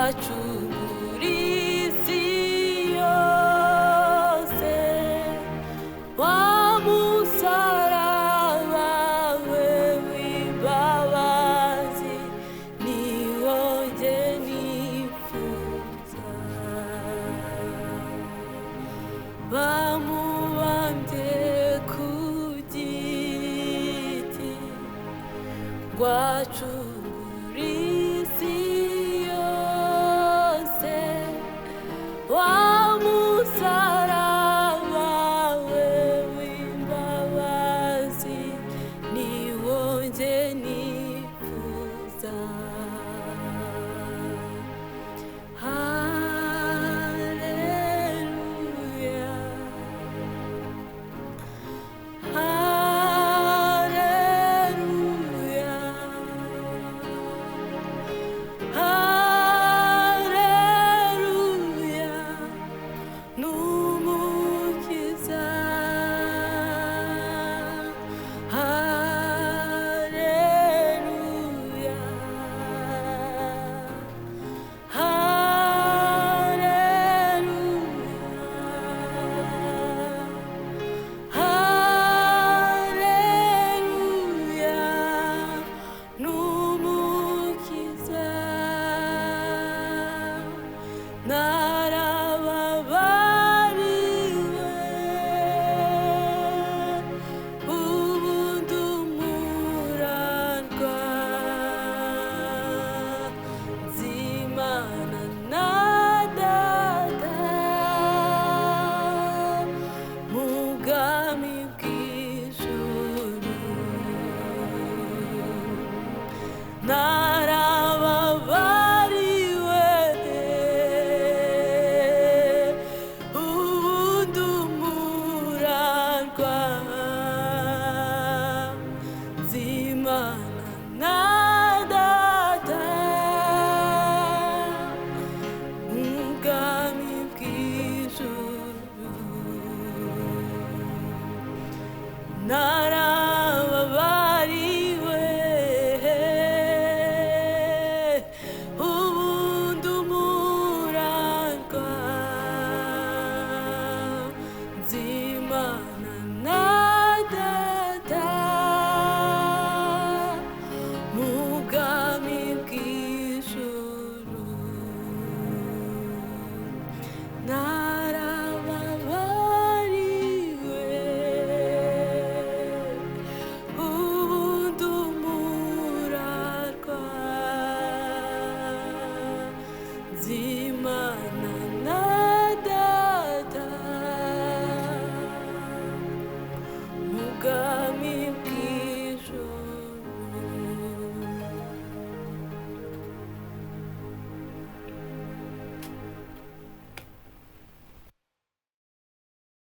wacungura isi yose, wa musaraba we w'imbabazi niwo njye nifuza. Bamubambye ku giti wacungura isi yose, wa musaraba we w'imbabazi niwo njye nifuza. Haleluya, haleluya, haleluya, n'umukiza. Haleluya, haleluya, n'umukiza. Narababariwe, ubu ndumurarwa, nzimana na Data mu bwami bw'ijuru. Narababariwe, ubu ndumurarwa, nzimana na Data mu bwami bw'ijuru. Narababariwe, ubu ndumurarwa, nzimana na Data mu bwami bw'ijuru. Narababariwe, ubu ndumurarwa, nzimana